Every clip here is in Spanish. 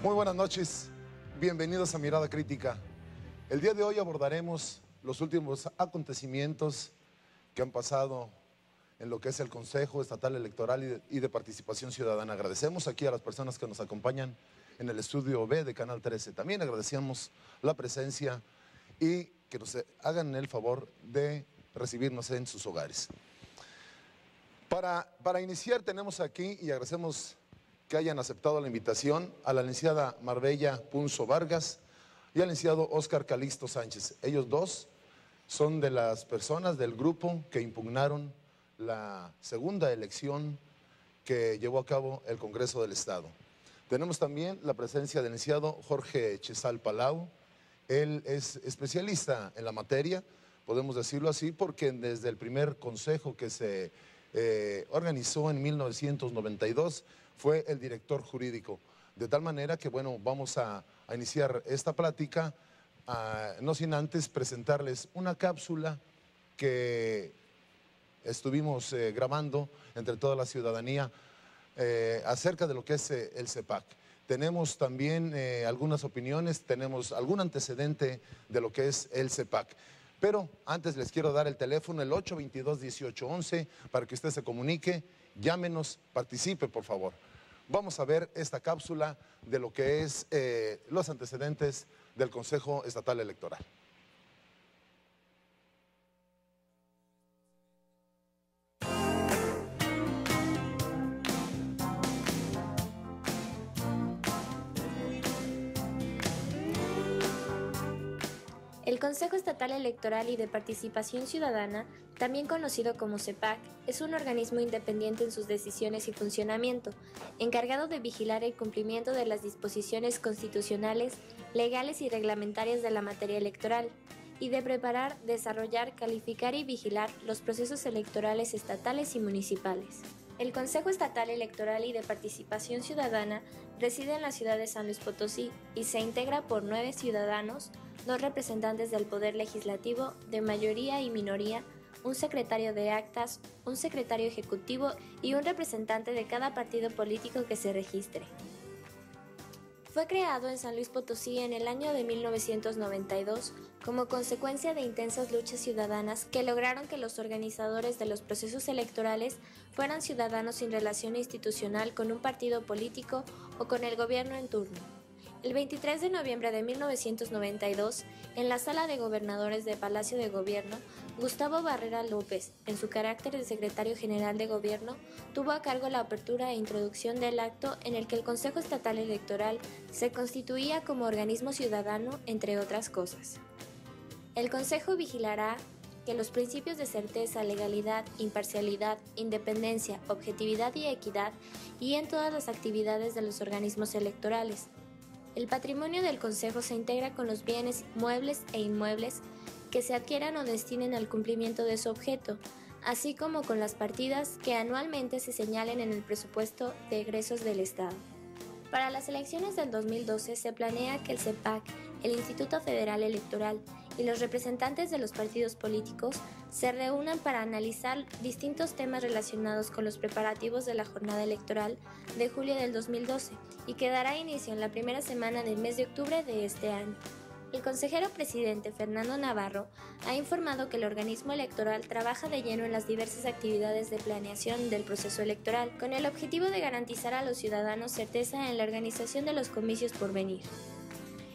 Muy buenas noches, bienvenidos a Mirada Crítica. El día de hoy abordaremos los últimos acontecimientos que han pasado en lo que es el Consejo Estatal Electoral y de Participación Ciudadana. Agradecemos aquí a las personas que nos acompañan en el estudio B de Canal 13. También agradecemos la presencia y que nos hagan el favor de recibirnos en sus hogares. Para iniciar tenemos aquí, y agradecemos que hayan aceptado la invitación, a la licenciada Marbella Punzo Vargas y al licenciado Óscar Calixto Sánchez. Ellos dos son de las personas del grupo que impugnaron la segunda elección que llevó a cabo el Congreso del Estado. Tenemos también la presencia del licenciado Jorge Chesal Palau. Él es especialista en la materia, podemos decirlo así, porque desde el primer consejo que se organizó en 1992 fue el director jurídico. De tal manera que, bueno, vamos a iniciar esta plática, no sin antes presentarles una cápsula que estuvimos grabando entre toda la ciudadanía acerca de lo que es el CEPAC. Tenemos también algunas opiniones, tenemos algún antecedente de lo que es el CEPAC. Pero antes les quiero dar el teléfono, el 822-1811, para que usted se comunique, llámenos, participe, por favor. Vamos a ver esta cápsula de lo que es los antecedentes del Consejo Estatal Electoral. El Consejo Estatal Electoral y de Participación Ciudadana, también conocido como CEPAC, es un organismo independiente en sus decisiones y funcionamiento, encargado de vigilar el cumplimiento de las disposiciones constitucionales, legales y reglamentarias de la materia electoral, y de preparar, desarrollar, calificar y vigilar los procesos electorales estatales y municipales. El Consejo Estatal Electoral y de Participación Ciudadana reside en la ciudad de San Luis Potosí y se integra por 9 ciudadanos, 2 representantes del Poder Legislativo de mayoría y minoría, un secretario de actas, un secretario ejecutivo y un representante de cada partido político que se registre. Fue creado en San Luis Potosí en el año de 1992 como consecuencia de intensas luchas ciudadanas que lograron que los organizadores de los procesos electorales fueran ciudadanos sin relación institucional con un partido político o con el gobierno en turno. El 23 de noviembre de 1992, en la Sala de Gobernadores de Palacio de Gobierno, Gustavo Barrera López, en su carácter de secretario general de Gobierno, tuvo a cargo la apertura e introducción del acto en el que el Consejo Estatal Electoral se constituía como organismo ciudadano, entre otras cosas. El Consejo vigilará que los principios de certeza, legalidad, imparcialidad, independencia, objetividad y equidad guíen todas las actividades de los organismos electorales. El patrimonio del Consejo se integra con los bienes muebles e inmuebles que se adquieran o destinen al cumplimiento de su objeto, así como con las partidas que anualmente se señalen en el presupuesto de egresos del Estado. Para las elecciones del 2012 se planea que el CEPAC, el Instituto Federal Electoral y los representantes de los partidos políticos se reúnan para analizar distintos temas relacionados con los preparativos de la jornada electoral de julio del 2012 y que dará inicio en la primera semana del mes de octubre de este año. El consejero presidente Fernando Navarro ha informado que el organismo electoral trabaja de lleno en las diversas actividades de planeación del proceso electoral, con el objetivo de garantizar a los ciudadanos certeza en la organización de los comicios por venir.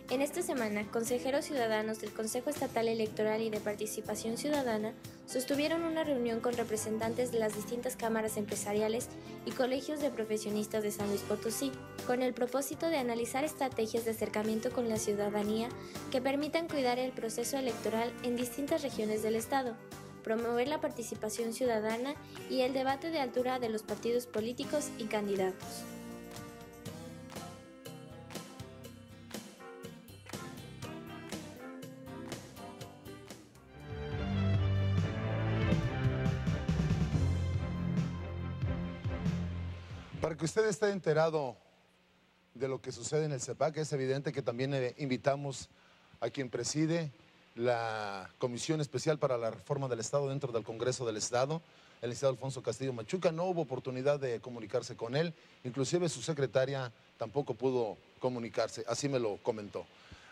En esta semana, consejeros ciudadanos del Consejo Estatal Electoral y de Participación Ciudadana sostuvieron una reunión con representantes de las distintas cámaras empresariales y colegios de profesionistas de San Luis Potosí, con el propósito de analizar estrategias de acercamiento con la ciudadanía que permitan cuidar el proceso electoral en distintas regiones del Estado, promover la participación ciudadana y el debate de altura de los partidos políticos y candidatos. Para que usted esté enterado de lo que sucede en el CEPAC, es evidente que también invitamos a quien preside la Comisión Especial para la Reforma del Estado dentro del Congreso del Estado, el licenciado Alfonso Castillo Machuca. No hubo oportunidad de comunicarse con él, inclusive su secretaria tampoco pudo comunicarse, así me lo comentó.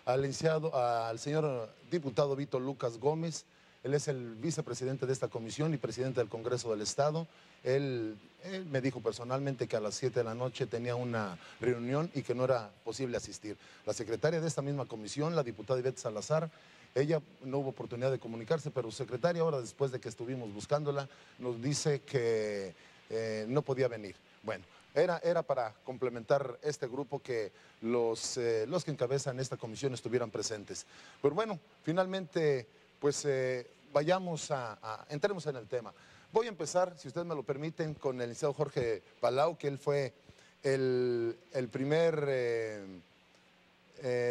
Al señor diputado Vito Lucas Gómez, él es el vicepresidente de esta comisión y presidente del Congreso del Estado. Él me dijo personalmente que a las 7 de la noche tenía una reunión y que no era posible asistir. La secretaria de esta misma comisión, la diputada Ivette Salazar, ella no hubo oportunidad de comunicarse, pero su secretaria, ahora después de que estuvimos buscándola, nos dice que no podía venir. Bueno, era para complementar este grupo que los que encabezan esta comisión estuvieran presentes. Pero bueno, finalmente, pues entremos en el tema. Voy a empezar, si ustedes me lo permiten, con el licenciado Jorge Palau, que él fue el primer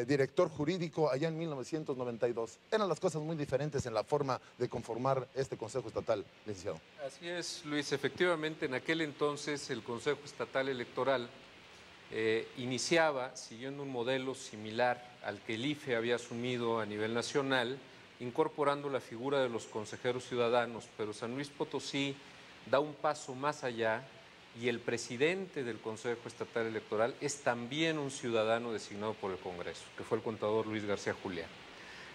director jurídico allá en 1992. Eran las cosas muy diferentes en la forma de conformar este Consejo Estatal, licenciado. Así es, Luis. Efectivamente, en aquel entonces el Consejo Estatal Electoral iniciaba siguiendo un modelo similar al que el IFE había asumido a nivel nacional, incorporando la figura de los consejeros ciudadanos, pero San Luis Potosí da un paso más allá y el presidente del Consejo Estatal Electoral es también un ciudadano designado por el Congreso, que fue el contador Luis García Julián.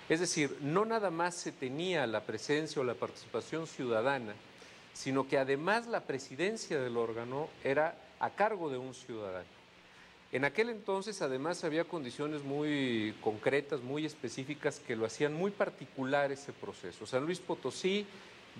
Es decir, no nada más se tenía la presencia o la participación ciudadana, sino que además la presidencia del órgano era a cargo de un ciudadano. En aquel entonces, además, había condiciones muy concretas, muy específicas, que lo hacían muy particular ese proceso. San Luis Potosí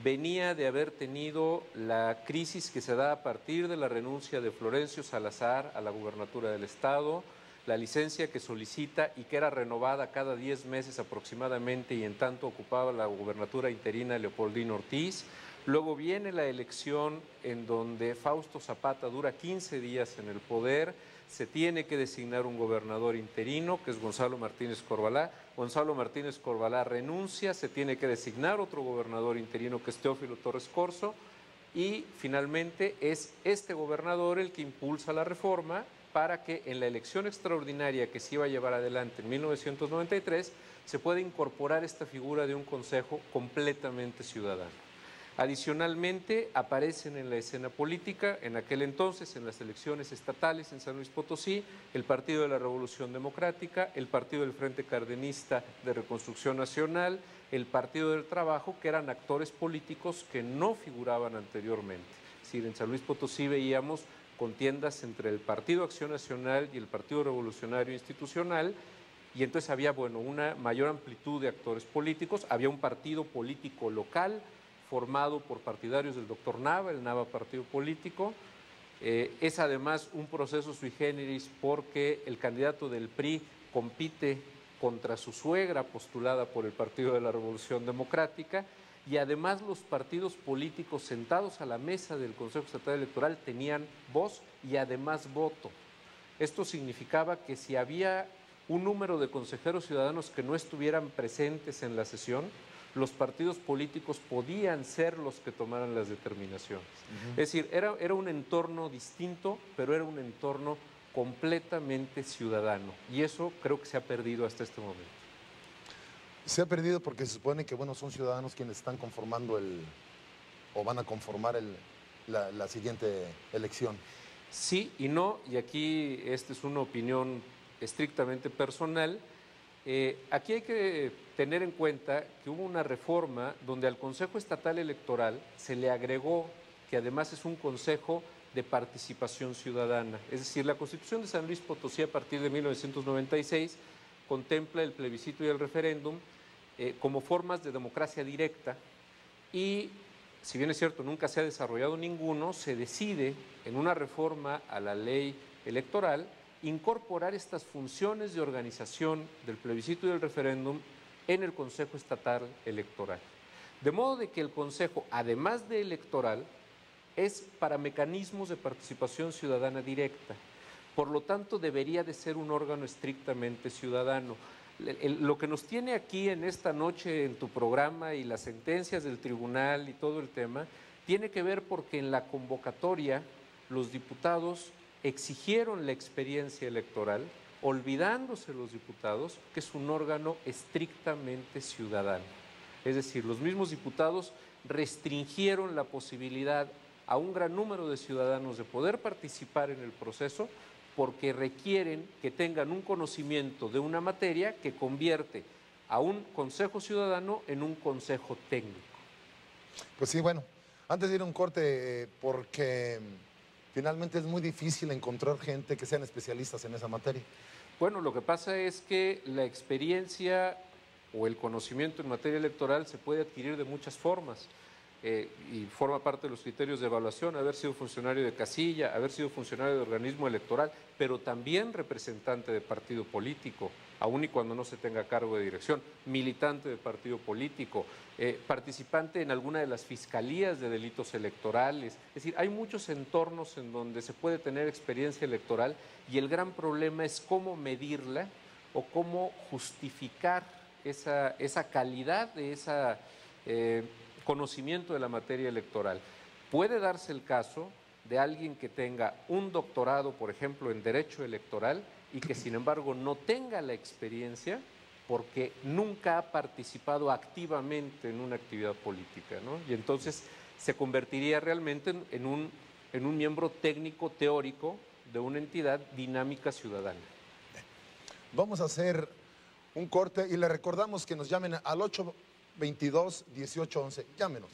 venía de haber tenido la crisis que se da a partir de la renuncia de Florencio Salazar a la gubernatura del Estado, la licencia que solicita y que era renovada cada 10 meses aproximadamente y en tanto ocupaba la gubernatura interina Leopoldino Ortiz. Luego viene la elección en donde Fausto Zapata dura 15 días en el poder, se tiene que designar un gobernador interino, que es Gonzalo Martínez Corvalá. Gonzalo Martínez Corvalá renuncia, se tiene que designar otro gobernador interino, que es Teófilo Torres Corzo, y finalmente es este gobernador el que impulsa la reforma para que en la elección extraordinaria que se iba a llevar adelante en 1993 se pueda incorporar esta figura de un consejo completamente ciudadano. Adicionalmente, aparecen en la escena política, en aquel entonces, en las elecciones estatales en San Luis Potosí, el Partido de la Revolución Democrática, el Partido del Frente Cardenista de Reconstrucción Nacional, el Partido del Trabajo, que eran actores políticos que no figuraban anteriormente. Es decir, en San Luis Potosí veíamos contiendas entre el Partido Acción Nacional y el Partido Revolucionario Institucional, y entonces había, bueno, una mayor amplitud de actores políticos, había un partido político local, formado por partidarios del doctor Nava, el Nava Partido Político. Es además un proceso sui generis porque el candidato del PRI compite contra su suegra postulada por el Partido de la Revolución Democrática y además los partidos políticos sentados a la mesa del Consejo Estatal Electoral tenían voz y además voto. Esto significaba que si había un número de consejeros ciudadanos que no estuvieran presentes en la sesión, los partidos políticos podían ser los que tomaran las determinaciones. Es decir, era un entorno distinto, pero era un entorno completamente ciudadano. Y eso creo que se ha perdido hasta este momento. Se ha perdido porque se supone que, bueno, son ciudadanos quienes están conformando o van a conformar la siguiente elección. Sí y no, y aquí esta es una opinión estrictamente personal. Aquí hay que tener en cuenta que hubo una reforma donde al Consejo Estatal Electoral se le agregó que además es un consejo de participación ciudadana. Es decir, la Constitución de San Luis Potosí a partir de 1996 contempla el plebiscito y el referéndum como formas de democracia directa y, si bien es cierto, nunca se ha desarrollado ninguno, se decide en una reforma a la ley electoral incorporar estas funciones de organización del plebiscito y del referéndum en el Consejo Estatal Electoral. De modo de que el Consejo, además de electoral, es para mecanismos de participación ciudadana directa. Por lo tanto, debería de ser un órgano estrictamente ciudadano. Lo que nos tiene aquí en esta noche en tu programa y las sentencias del tribunal y todo el tema, tiene que ver porque en la convocatoria los diputados exigieron la experiencia electoral olvidándose los diputados que es un órgano estrictamente ciudadano. Es decir, los mismos diputados restringieron la posibilidad a un gran número de ciudadanos de poder participar en el proceso porque requieren que tengan un conocimiento de una materia que convierte a un consejo ciudadano en un consejo técnico. Pues sí, bueno, antes de ir a un corte, porque finalmente es muy difícil encontrar gente que sean especialistas en esa materia. Bueno, lo que pasa es que la experiencia o el conocimiento en materia electoral se puede adquirir de muchas formas. Y forma parte de los criterios de evaluación, haber sido funcionario de casilla, haber sido funcionario de organismo electoral, pero también representante de partido político, aun y cuando no se tenga cargo de dirección, militante de partido político, participante en alguna de las fiscalías de delitos electorales. Es decir, hay muchos entornos en donde se puede tener experiencia electoral y el gran problema es cómo medirla o cómo justificar esa calidad de esa conocimiento de la materia electoral. Puede darse el caso de alguien que tenga un doctorado, por ejemplo, en Derecho Electoral y que sin embargo no tenga la experiencia porque nunca ha participado activamente en una actividad política, ¿no? Y entonces se convertiría realmente en un miembro técnico teórico de una entidad dinámica ciudadana. Vamos a hacer un corte y le recordamos que nos llamen al 822-1811. Llámenos.